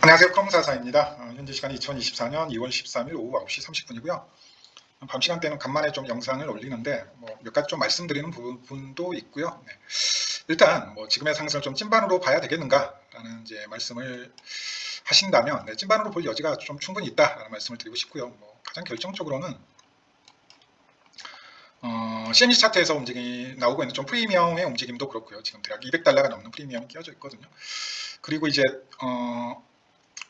안녕하세요. 프롬사사입니다. 현재 시간이 2024년 2월 13일 오후 9시 30분이고요. 밤 시간대는 간만에 좀 영상을 올리는데 몇 가지 좀 말씀드리는 부분도 있고요. 네. 일단 지금의 상승을 좀 찐반으로 봐야 되겠는가라는 이제 말씀을 하신다면 찐반으로 볼 여지가 좀 충분히 있다라는 말씀을 드리고 싶고요. 가장 결정적으로는 CMC 차트에서 나오고 있는 좀 프리미엄의 움직임도 그렇고요. 지금 대략 $200가 넘는 프리미엄이 끼어져 있거든요. 그리고 이제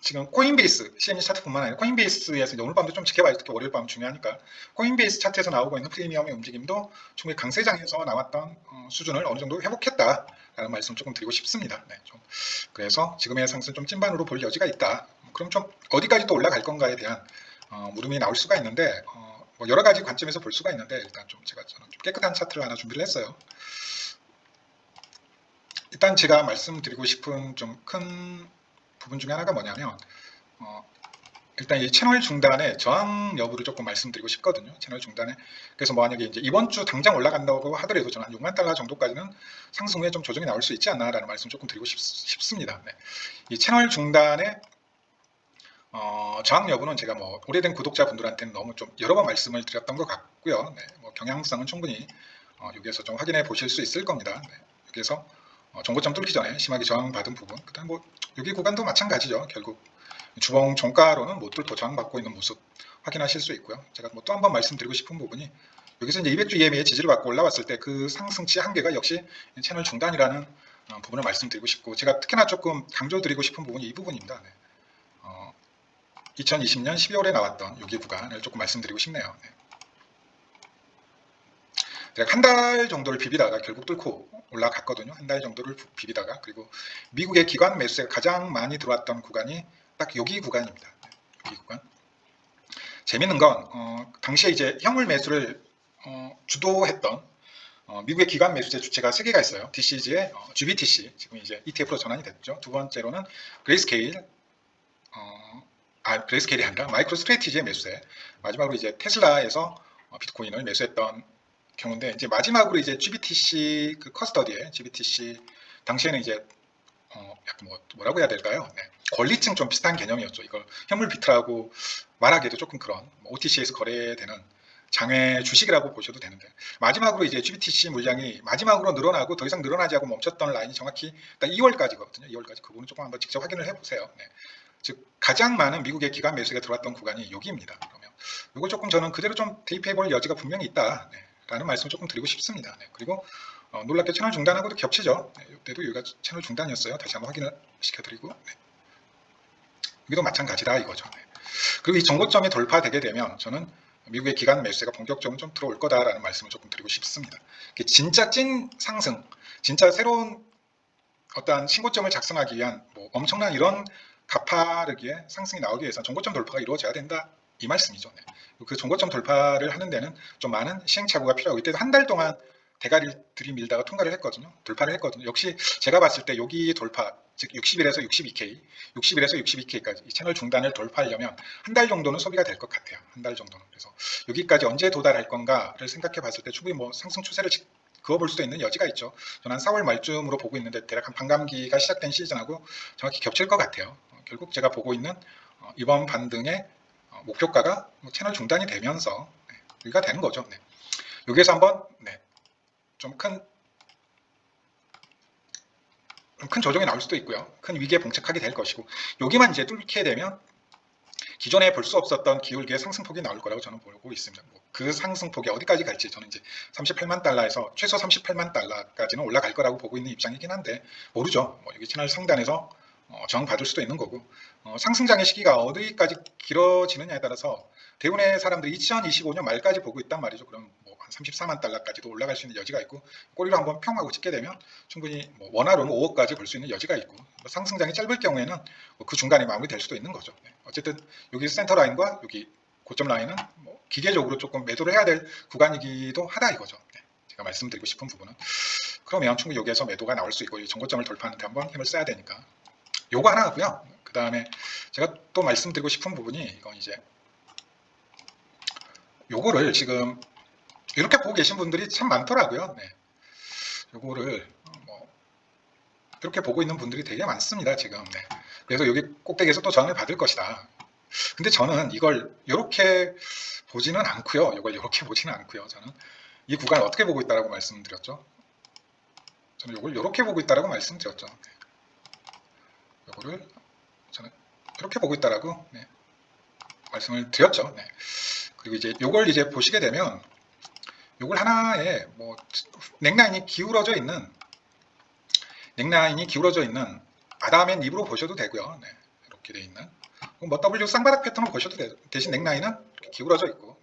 지금 코인베이스 CMC 차트뿐만 아니라 코인베이스에서 오늘 밤도 좀 지켜봐야 돼. 월요일 밤 중요하니까 코인베이스 차트에서 나오고 있는 프리미엄의 움직임도 충분히 강세장에서 나왔던 수준을 어느 정도 회복했다라는 말씀 조금 드리고 싶습니다. 네, 그래서 지금의 상승 좀 찐반으로 볼 여지가 있다. 그럼 좀 어디까지 또 올라갈 건가에 대한 물음이 나올 수가 있는데 여러 가지 관점에서 볼 수가 있는데 일단 저는 좀 깨끗한 차트를 하나 준비를 했어요. 일단 제가 말씀드리고 싶은 좀 큰 부분 중에 하나가 뭐냐면 일단 이 채널 중단의 저항 여부를 조금 말씀드리고 싶거든요. 채널 중단에. 그래서 만약에 이제 이번 주 당장 올라간다고 하더라도 저는 한 $6만 정도까지는 상승 후에 좀 조정이 나올 수 있지 않나라는 말씀 조금 드리고 싶습니다. 네. 이 채널 중단의 저항 여부는 제가 오래된 구독자분들한테는 너무 좀 여러 번 말씀을 드렸던 것 같고요. 네. 경향성은 충분히 여기에서 좀 확인해 보실 수 있을 겁니다. 네. 여기에서 정고점 뚫기 전에 심하게 저항받은 부분, 그다음 여기 구간도 마찬가지죠. 결국 주봉 종가로는 못 뚫고 저항받고 있는 모습 확인하실 수 있고요. 제가 또 한 번 말씀드리고 싶은 부분이 여기서 이제 200주 EMA의 지지를 받고 올라왔을 때 그 상승치 한계가 역시 채널 중단이라는 부분을 말씀드리고 싶고, 제가 특히나 조금 강조드리고 싶은 부분이 이 부분입니다. 네. 2020년 12월에 나왔던 여기 구간을 조금 말씀드리고 싶네요. 네. 한 달 정도를 비비다가 결국 뚫고 올라갔거든요. 한 달 정도를 비비다가, 그리고 미국의 기관 매수세가 가장 많이 들어왔던 구간이 딱 여기 구간입니다. 여기 구간. 재밌는 건 당시에 이제 현물 매수를 주도했던 미국의 기관 매수세 주체가 3개가 있어요. DCG의 GBTC, 지금 이제 ETF로 전환이 됐죠. 두 번째로는 그레이스케일, 그레이스케일이 아니라 마이크로 스트래티지의 매수세, 마지막으로 이제 테슬라에서 비트코인을 매수했던 경우인데, 이제 마지막으로 이제 GBTC 그 커스터디에 GBTC 당시에는 이제 약간 뭐라고 해야 될까요? 네. 권리층 좀 비슷한 개념이었죠. 이걸 현물 비트라고 말하기에도 조금 그런 OTC에서 거래되는 장외 주식이라고 보셔도 되는데, 마지막으로 이제 GBTC 물량이 마지막으로 늘어나고 더 이상 늘어나지 않고 멈췄던 라인이 정확히 딱 2월까지거든요. 2월까지. 그거는 조금 한번 직접 확인을 해보세요. 네. 즉 가장 많은 미국의 기관 매수가 들어왔던 구간이 여기입니다. 그러면 이거 조금 저는 그대로 좀 대입해 볼 여지가 분명히 있다. 네. 라는 말씀을 조금 드리고 싶습니다. 네. 그리고 놀랍게 채널 중단하고도 겹치죠. 네. 이때도 여기가 채널 중단이었어요. 다시 한번 확인을 시켜드리고, 네. 여기도 마찬가지다 이거죠. 네. 그리고 이 정고점이 돌파되게 되면 저는 미국의 기관 매수세가 본격적으로 좀 들어올 거다라는 말씀을 조금 드리고 싶습니다. 진짜 찐 상승, 진짜 새로운 어떤 신고점을 작성하기 위한 엄청난 이런 가파르기에 상승이 나오기 위해서 정고점 돌파가 이루어져야 된다, 이 말씀이죠. 네. 그 정고점 돌파를 하는 데는 좀 많은 시행착오가 필요하고, 이때도 한 달 동안 대가리를 들이밀다가 통과를 했거든요. 돌파를 했거든요. 역시 제가 봤을 때 여기 돌파, 즉 60일에서 62K, 60일에서 62K까지 이 채널 중단을 돌파하려면 한 달 정도는 소비가 될 것 같아요. 한 달 정도는. 그래서 여기까지 언제 도달할 건가를 생각해 봤을 때 충분히 상승 추세를 그어볼 수도 있는 여지가 있죠. 저는 한 4월 말쯤으로 보고 있는데 대략 한 반감기가 시작된 시즌하고 정확히 겹칠 것 같아요. 결국 제가 보고 있는 이번 반등의 목표가가 채널 중단이 되면서 여기가 되는 거죠. 네. 여기에서 한번 좀 큰 조정이 나올 수도 있고요. 큰 위기에 봉착하게 될 것이고, 여기만 이제 뚫게 되면 기존에 볼 수 없었던 기울기의 상승폭이 나올 거라고 저는 보고 있습니다. 그 상승폭이 어디까지 갈지 저는 이제 38만 달러에서 최소 38만 달러까지는 올라갈 거라고 보고 있는 입장이긴 한데, 모르죠. 여기 채널 상단에서 저항 받을 수도 있는 거고, 상승장의 시기가 어디까지 길어지느냐에 따라서 대부분의 사람들이 2025년 말까지 보고 있단 말이죠. 그럼 한 34만 달러까지도 올라갈 수 있는 여지가 있고, 꼬리로 한번 평하고 찍게 되면 충분히 원화로는 5억까지 볼 수 있는 여지가 있고, 상승장이 짧을 경우에는 그 중간에 마무리될 수도 있는 거죠. 어쨌든 여기 센터 라인과 여기 고점 라인은 기계적으로 조금 매도를 해야 될 구간이기도 하다 이거죠. 제가 말씀드리고 싶은 부분은, 그러면 충분히 여기에서 매도가 나올 수 있고, 이 정고점을 돌파하는데 한번 힘을 써야 되니까 요거 하나 하고요. 그 다음에 제가 또 말씀드리고 싶은 부분이, 이건 이제 요거를 지금 이렇게 보고 계신 분들이 참 많더라고요. 네. 요거를 이렇게 보고 있는 분들이 되게 많습니다. 지금. 네. 그래서 여기 꼭대기에서 또 저항을 받을 것이다. 근데 저는 이걸 이렇게 보지는 않고요. 이걸 이렇게 보지는 않고요. 저는 이 구간을 어떻게 보고 있다라고 말씀드렸죠. 저는 이걸 이렇게 보고 있다라고 말씀드렸죠. 이거를 저는 이렇게 보고 있다라고 말씀을 드렸죠. 그리고 이제 이걸 이제 보시게 되면 이걸 하나의 뭐 넥라인이 기울어져 있는 아담의 립으로 보셔도 되고요. 이렇게 돼 있는 뭐 W 쌍바닥 패턴으로 보셔도 대신 넥라인은 이렇게 기울어져 있고.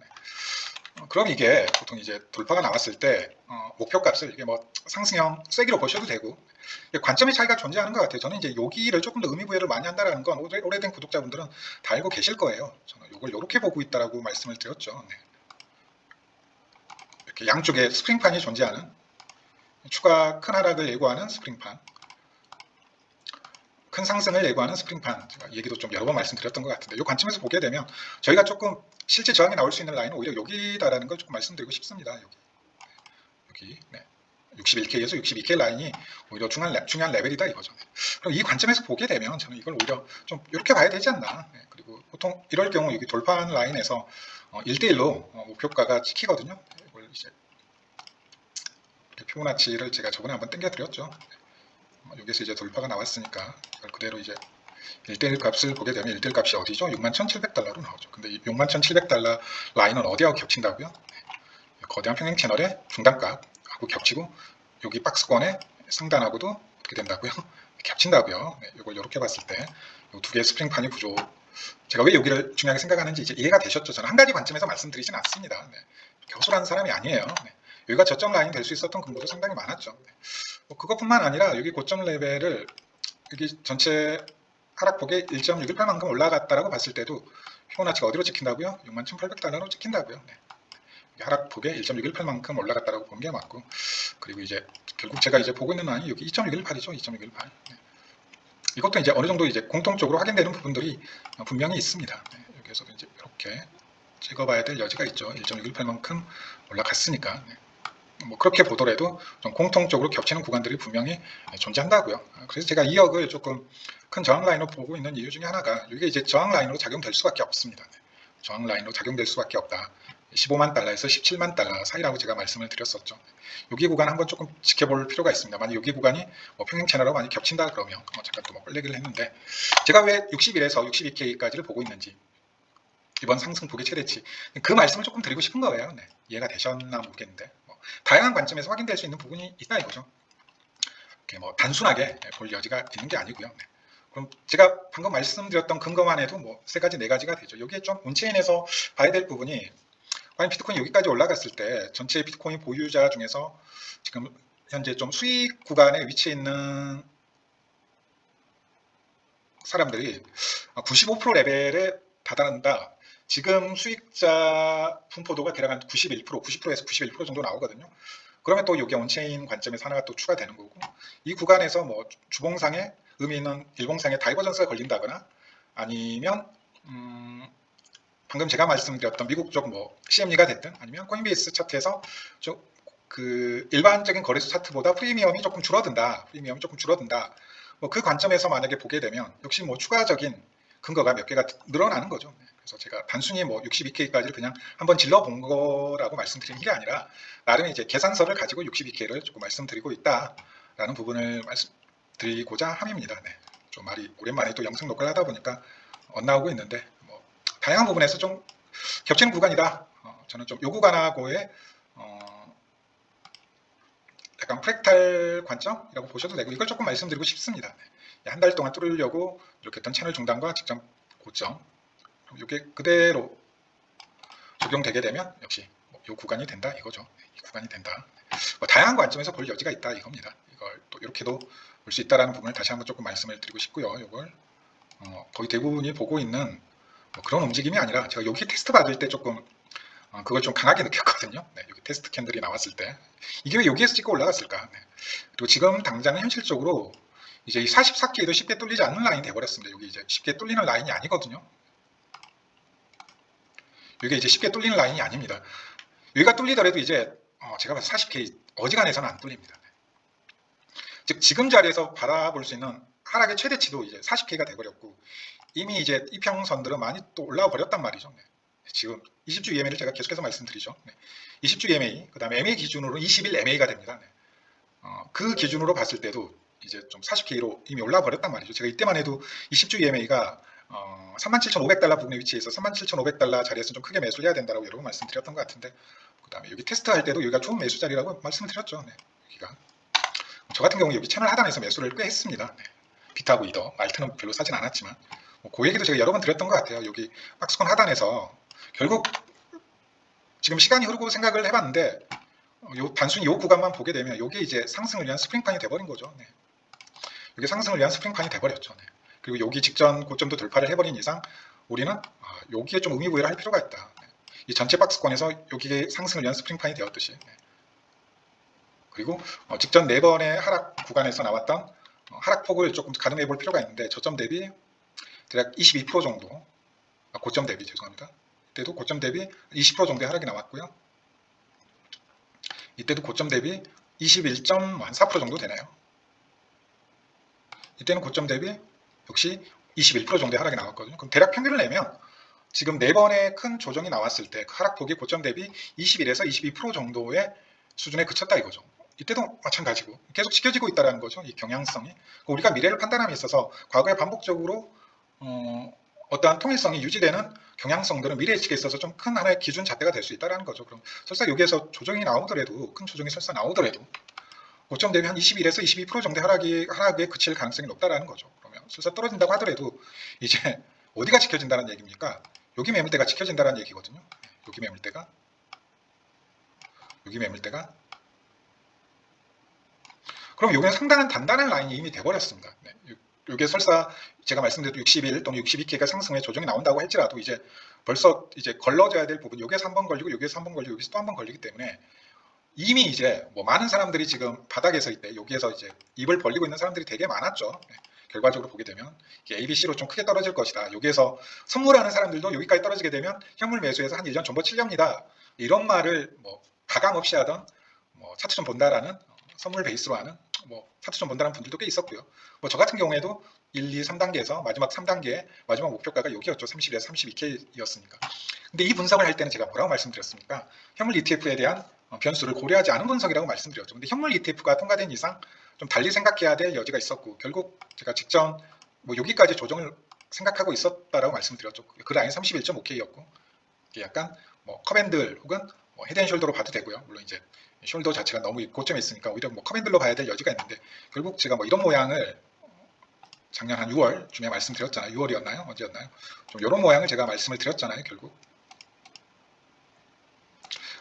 그럼 이게 보통 이제 돌파가 나왔을 때 목표값을 이게 뭐 상승형 쐐기로 보셔도 되고 관점의 차이가 존재하는 것 같아요. 저는 이제 여기를 조금 더 의미부여를 많이 한다라는 건 오래된 구독자분들은 다 알고 계실 거예요. 저는 이걸 이렇게 보고 있다라고 말씀을 드렸죠. 이렇게 양쪽에 스프링판이 존재하는 추가 큰 하락을 예고하는 스프링판, 큰 상승을 예고하는 스프링판, 제가 이 얘기도 좀 여러 번 말씀드렸던 것 같은데 이 관점에서 보게 되면 저희가 조금 실제 저항이 나올 수 있는 라인은 오히려 여기다라는 걸 조금 말씀드리고 싶습니다. 여기 61K에서 62K 라인이 오히려 중요한 레벨이다 이거죠. 그럼 이 관점에서 보게 되면 저는 이걸 오히려 좀 이렇게 봐야 되지 않나. 그리고 보통 이럴 경우 여기 돌파한 라인에서 1대1로 목표가가 찍히거든요. 이걸 이제 피보나치를 제가 저번에 한번 당겨드렸죠. 여기서 이제 돌파가 나왔으니까 이걸 그대로 이제 1대1 값을 보게 되면 1대1 값이 어디죠? 61,700달러로 나오죠. 근데 이 61,700달러 라인은 어디하고 겹친다고요? 거대한 평행 채널의 중단값하고 겹치고 여기 박스권의 상단하고도 어떻게 된다고요? 겹친다고요. 이걸 이렇게 봤을 때 이 두 개의 스프링판이 구조, 제가 왜 여기를 중요하게 생각하는지 이제 이해가 되셨죠? 저는 한 가지 관점에서 말씀드리진 않습니다. 허술한 사람이 아니에요. 여기가 저점 라인 될 수 있었던 근거도 상당히 많았죠. 뭐 그것뿐만 아니라 여기 고점 레벨을 여기 전체 하락폭에 1.618만큼 올라갔다라고 봤을 때도 피보나치가 어디로 찍힌다고요? 61,800달러로 찍힌다고요. 하락폭에 1.618만큼 올라갔다라고 본 게 맞고, 그리고 이제 결국 제가 이제 보고 있는 라인이 여기 2.618이죠. 2.618. 이것도 이제 어느 정도 이제 공통적으로 확인되는 부분들이 분명히 있습니다. 여기에서도 이제 이렇게 찍어봐야 될 여지가 있죠. 1.618만큼 올라갔으니까. 뭐 그렇게 보더라도 좀 공통적으로 겹치는 구간들이 분명히 존재한다고요. 그래서 제가 2억을 조금 큰 저항 라인으로 보고 있는 이유 중에 하나가 이게 이제 저항 라인으로 작용될 수밖에 없습니다. 저항 라인으로 작용될 수밖에 없다. 15만 달러에서 17만 달러 사이라고 제가 말씀을 드렸었죠. 여기 구간 한번 조금 지켜볼 필요가 있습니다. 만약 여기 구간이 뭐 평행 채널하고 많이 겹친다 그러면 잠깐 또 뭐 끌리기를 했는데 제가 왜 61에서 62K까지를 보고 있는지, 이번 상승폭의 최대치, 그 말씀을 조금 드리고 싶은 거예요. 이해가 되셨나 모르겠는데 다양한 관점에서 확인될 수 있는 부분이 있다 이거죠. 이렇게 뭐 단순하게 볼 여지가 있는 게 아니고요. 그럼 제가 방금 말씀드렸던 근거만 해도 뭐 3가지 4가지가 되죠. 여기에 좀 온체인에서 봐야 될 부분이, 과연 비트코인이 여기까지 올라갔을 때 전체 비트코인 보유자 중에서 지금 현재 좀 수익 구간에 위치해 있는 사람들이 95% 레벨에 다다른다. 지금 수익자 분포도가 대략 한 91%, 90%에서 91% 정도 나오거든요. 그러면 또 여기 온체인 관점에서 하나가 또 추가되는 거고, 이 구간에서 뭐 주봉상에 의미 있는 일봉상에 다이버전스가 걸린다거나 아니면 방금 제가 말씀드렸던 미국 쪽 뭐 CME가 됐든 아니면 코인베이스 차트에서 그 일반적인 거래소 차트보다 프리미엄이 조금 줄어든다. 뭐 그 관점에서 만약에 보게 되면 역시 뭐 추가적인 근거가 몇 개가 늘어나는 거죠. 그래서 제가 단순히 뭐 62K까지를 그냥 한번 질러본 거라고 말씀드리는 게 아니라 나름 이제 계산서를 가지고 62K를 조금 말씀드리고 있다라는 부분을 말씀드리고자 함입니다. 좀 말이 오랜만에 또 영상 녹화를 하다 보니까 엇나오고 있는데 뭐 다양한 부분에서 좀 겹치는 구간이다. 저는 좀 요 구간하고의 약간 프랙탈 관점이라고 보셔도 되고, 이걸 조금 말씀드리고 싶습니다. 한 달 동안 뚫으려고 이렇게 했던 채널 중단과 직전 고점, 이게 그대로 적용되게 되면 역시 이 구간이 된다 이거죠. 이 구간이 된다. 다양한 관점에서 볼 여지가 있다 이겁니다. 이걸 또 이렇게도 볼 수 있다라는 부분을 다시 한번 조금 말씀을 드리고 싶고요. 이걸 거의 대부분이 보고 있는 그런 움직임이 아니라, 제가 여기 테스트 받을 때 조금 그걸 좀 강하게 느꼈거든요. 여기 테스트 캔들이 나왔을 때 이게 왜 여기에서 찍고 올라갔을까. 그리고 지금 당장은 현실적으로 이제 이 44K도 쉽게 뚫리지 않는 라인이 돼버렸습니다. 여기 이제 쉽게 뚫리는 라인이 아니거든요. 이게 이제 쉽게 뚫리는 라인이 아닙니다. 여기가 뚫리더라도 이제 제가 봐서 40K 어지간해서는 안 뚫립니다. 즉 지금 자리에서 바라볼 수 있는 하락의 최대치도 이제 40K가 돼버렸고 이미 이제 이평선들은 많이 또 올라와 버렸단 말이죠. 네. 지금 20주 EMA를 제가 계속해서 말씀드리죠. 네. 20주 EMA, 그 다음에 MA 기준으로 20일 MA가 됩니다. 네. 그 기준으로 봤을 때도 이제 좀 40K로 이미 올라와 버렸단 말이죠. 제가 이때만 해도 20주 EMA가 37,500달러 부근에 위치해서 37,500달러 자리에서 좀 크게 매수를 해야 된다고 여러 번 말씀드렸던 것 같은데, 그 다음에 여기 테스트할 때도 여기가 좋은 매수 자리라고 말씀을 드렸죠. 네. 여기가 저 같은 경우 여기 채널 하단에서 매수를 꽤 했습니다. 네. 비트하고 이더, 알트는 별로 사진 않았지만 그 얘기도 제가 여러 번 드렸던 것 같아요. 여기 박스권 하단에서 결국 지금 시간이 흐르고 생각을 해봤는데 단순히 요 구간만 보게 되면 이게 이제 상승을 위한 스프링판이 돼버린 거죠. 네. 이게 상승을 위한 스프링판이 돼버렸죠. 네. 그리고 여기 직전 고점도 돌파를 해버린 이상 우리는 여기에 좀 의미부여를 할 필요가 있다. 네. 이 전체 박스권에서 여기에 상승을 위한 스프링판이 되었듯이 네. 그리고 직전 4번의 하락 구간에서 나왔던 하락폭을 조금 가늠해 볼 필요가 있는데 저점 대비 대략 22% 정도, 고점 대비 죄송합니다. 이때도 고점 대비 20% 정도의 하락이 나왔고요. 이때도 고점 대비 21.4% 정도 되나요? 이때는 고점 대비 역시 21% 정도의 하락이 나왔거든요. 그럼 대략 평균을 내면 지금 4번의 큰 조정이 나왔을 때 하락폭이 고점 대비 21에서 22% 정도의 수준에 그쳤다 이거죠. 이때도 마찬가지고 계속 지켜지고 있다는 거죠. 이 경향성이. 우리가 미래를 판단함에 있어서 과거에 반복적으로 어떠한 통일성이 유지되는 경향성들은 미래 예측에 있어서 좀 큰 하나의 기준 잣대가 될 수 있다는 거죠. 그럼 설사 여기에서 조정이 나오더라도, 큰 조정이 설사 나오더라도 고점 대비 한 21에서 22% 정도의 하락에 그칠 가능성이 높다라는 거죠. 그러면 설사 떨어진다고 하더라도 이제 어디가 지켜진다는 얘기입니까? 여기 매물대가 지켜진다는 얘기거든요. 여기 매물대가 그럼 여기는 상당한 단단한 라인이 이미 돼버렸습니다. 네. 이게 설사 제가 말씀드린 60일 또는 62K가 상승에 조정이 나온다고 할지라도 이제 벌써 이제 걸러져야 될 부분 여기에서 한 번 걸리고 여기에서 한 번 걸리고 여기서 또 한 번 걸리기 때문에 이미 이제 뭐 많은 사람들이 지금 바닥에서 이때 여기에서 이제 입을 벌리고 있는 사람들이 되게 많았죠. 네. 결과적으로 보게 되면 이게 ABC로 좀 크게 떨어질 것이다. 여기에서 선물하는 사람들도 여기까지 떨어지게 되면 현물 매수해서 한 1년 전보 칠렵니다. 이런 말을 뭐 가감 없이 하던 뭐 차트 좀 본다라는 선물 베이스로 하는 뭐 차트 좀 본다는 분들도 꽤 있었고요. 뭐 저 같은 경우에도 1, 2, 3단계에서 마지막 3단계 마지막 목표가가 여기였죠. 31에서 32K였으니까. 근데 이 분석을 할 때는 제가 뭐라고 말씀드렸습니까? 현물 ETF에 대한 변수를 고려하지 않은 분석이라고 말씀드렸죠. 근데 현물 ETF가 통과된 이상 좀 달리 생각해야 될 여지가 있었고 결국 제가 직전 뭐 여기까지 조정을 생각하고 있었다라고 말씀드렸죠. 그 라인 31.5K였고 약간 뭐 컵앤들 혹은 뭐 헤드앤숄더로 봐도 되고요. 물론 이제 숄더 자체가 너무 고점에 있으니까 오히려 뭐 컵앤들로 봐야 될 여지가 있는데 결국 제가 뭐 이런 모양을 작년 한 6월쯤에 말씀드렸잖아요. 6월이었나요? 언제였나요? 좀 이런 모양을 제가 말씀을 드렸잖아요. 결국.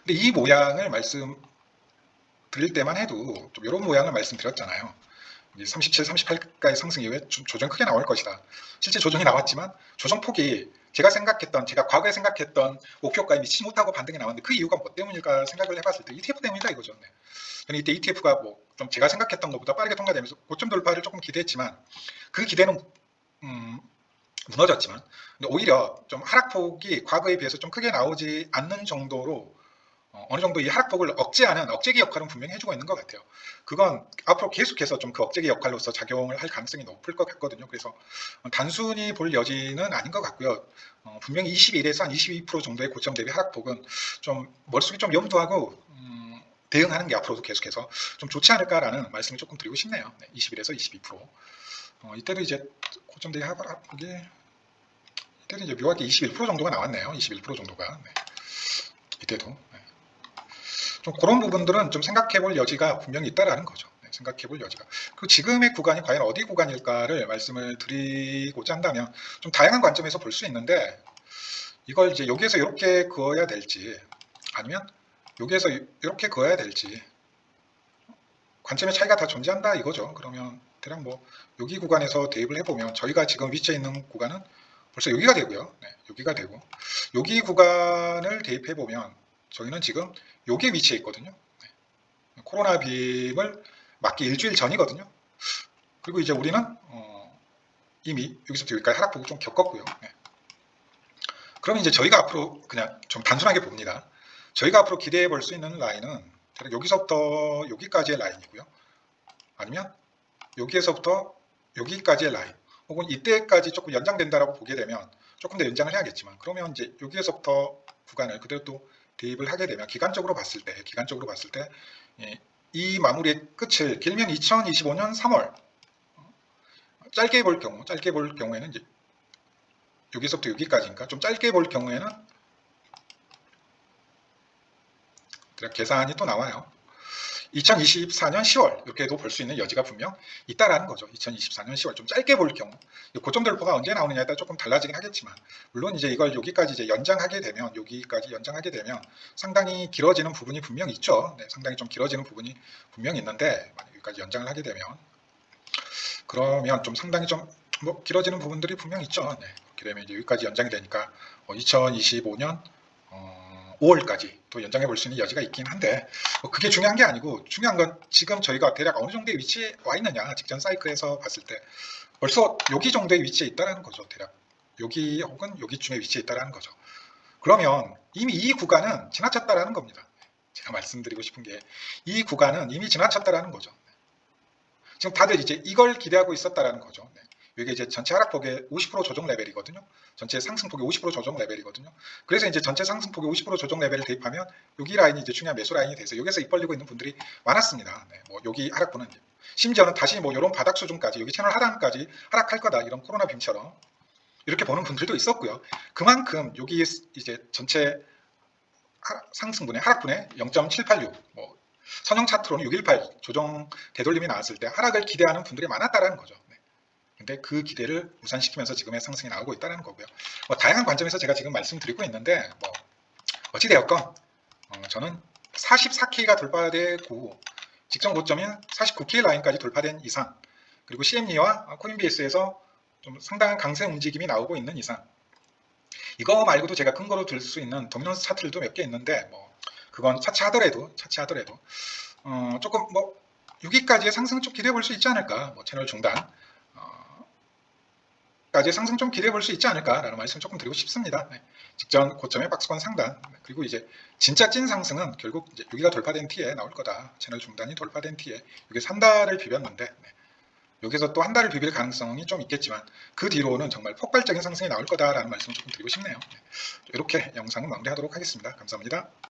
근데 이 모양을 말씀드릴 때만 해도 좀 이런 모양을 말씀드렸잖아요. 37, 38까지 상승 이후에 조정 크게 나올 것이다. 실제 조정이 나왔지만 조정폭이 제가 과거에 생각했던 목표가에 미치지 못하고 반등이 나왔는데 그 이유가 뭐 때문일까 생각을 해봤을 때 ETF 때문이다 이거죠. 네. 저는 이때 ETF가 뭐 좀 제가 생각했던 것보다 빠르게 통과되면서 고점 돌파를 조금 기대했지만 그 기대는 무너졌지만 근데 오히려 좀 하락폭이 과거에 비해서 좀 크게 나오지 않는 정도로 어느 정도 이 하락폭을 억제하는 억제기 역할은 분명히 해주고 있는 것 같아요. 그건 앞으로 계속해서 좀 그 억제기 역할로서 작용을 할 가능성이 높을 것 같거든요. 그래서 단순히 볼 여지는 아닌 것 같고요. 분명히 21에서 한 22% 정도의 고점 대비 하락폭은 좀 머릿속에 좀 염두하고 대응하는 게 앞으로도 계속해서 좀 좋지 않을까라는 말씀을 조금 드리고 싶네요. 네, 21에서 22%. 이때도 이제 고점 대비 하락폭이 이때도 이제 묘하게 21% 정도가 나왔네요. 21% 정도가. 네. 이때도. 네. 좀 그런 부분들은 좀 생각해 볼 여지가 분명히 있다라는 거죠. 네, 생각해 볼 여지가. 그 지금의 구간이 과연 어디 구간일까를 말씀을 드리고자 한다면 좀 다양한 관점에서 볼 수 있는데 이걸 이제 여기에서 이렇게 그어야 될지 아니면 여기에서 이렇게 그어야 될지 관점의 차이가 다 존재한다 이거죠. 그러면 대략 뭐 여기 구간에서 대입을 해보면 저희가 지금 위치해 있는 구간은 벌써 여기가 되고요. 네, 여기가 되고 여기 구간을 대입해보면 저희는 지금 여기에 위치해 있거든요. 네. 코로나 빔을 맞기 일주일 전이거든요. 그리고 이제 우리는 이미 여기서부터 여기까지 하락폭을 좀 겪었고요. 네. 그럼 이제 저희가 앞으로 그냥 좀 단순하게 봅니다. 저희가 앞으로 기대해 볼 수 있는 라인은 여기서부터 여기까지의 라인이고요. 아니면 여기에서부터 여기까지의 라인 혹은 이때까지 조금 연장된다라고 보게 되면 조금 더 연장을 해야겠지만, 그러면 이제 여기에서부터 구간을 그대로 또 대입을 하게 되면 기간적으로 봤을 때 이 마무리의 끝을 길면 2025년 3월, 짧게 볼 경우에는 이제 여기서부터 여기까지니까 좀 짧게 볼 경우에는 계산이 또 나와요. 2024년 10월 이렇게도 볼 수 있는 여지가 분명 있다라는 거죠. 2024년 10월 좀 짧게 볼 경우, 고점 돌파가 언제 나오느냐에 따라 조금 달라지긴 하겠지만, 물론 이제 이걸 여기까지 이제 연장하게 되면 상당히 길어지는 부분이 분명 있죠. 네, 상당히 좀 길어지는 부분이 분명 있는데, 만약 여기까지 연장을 하게 되면 그러면 좀 상당히 좀 뭐 길어지는 부분들이 분명 있죠. 네, 그렇게 되면 이제 여기까지 연장이 되니까 2025년 5월까지 또 연장해 볼 수 있는 여지가 있긴 한데, 그게 중요한 게 아니고, 중요한 건 지금 저희가 대략 어느 정도의 위치에 와 있느냐, 직전 사이클에서 봤을 때 벌써 여기 정도의 위치에 있다라는 거죠. 대략 여기 혹은 여기쯤에 위치에 있다라는 거죠. 그러면 이미 이 구간은 지나쳤다라는 겁니다. 제가 말씀드리고 싶은 게, 이 구간은 이미 지나쳤다라는 거죠. 지금 다들 이제 이걸 기대하고 있었다라는 거죠. 이게 이제 전체 하락폭의 50% 조정 레벨이거든요. 전체 상승폭의 50% 조정 레벨이거든요. 그래서 이제 전체 상승폭의 50% 조정 레벨을 대입하면 여기 라인이 이제 중요한 매수 라인이 돼서 여기서 입 벌리고 있는 분들이 많았습니다. 네, 뭐 여기 하락분은 심지어는 다시 뭐 이런 바닥 수준까지, 여기 채널 하단까지 하락할 거다, 이런 코로나 빔처럼 이렇게 보는 분들도 있었고요. 그만큼 여기 이제 전체 상승분의 하락분의 0.786, 뭐 선형 차트로는 618 조정 되돌림이 나왔을 때 하락을 기대하는 분들이 많았다라는 거죠. 근데 그 기대를 무산시키면서 지금의 상승이 나오고 있다는 거고요. 다양한 관점에서 제가 지금 말씀드리고 있는데, 어찌되었건 저는 44K가 돌파되고 직전 고점인 49K 라인까지 돌파된 이상, 그리고 CME와 코인베이스에서 좀 상당한 강세 움직임이 나오고 있는 이상, 이거 말고도 제가 근거로 들 수 있는 도미넌스 차트들도 몇 개 있는데, 그건 차치하더라도 조금 6위까지의 상승 좀 기대해 볼 수 있지 않을까, 채널 중단 까지 상승 좀 기대해 볼 수 있지 않을까라는 말씀 조금 드리고 싶습니다. 네. 직전 고점의 박스권 상단, 그리고 이제 진짜 찐 상승은 결국 이제 여기가 돌파된 티에 나올 거다. 채널 중단이 돌파된 티에 여기 3달을 비볐는데, 여기서 또 한 달을 비빌 가능성이 좀 있겠지만 그 뒤로는 정말 폭발적인 상승이 나올 거다라는 말씀을 조금 드리고 싶네요. 이렇게 영상은 마무리하도록 하겠습니다. 감사합니다.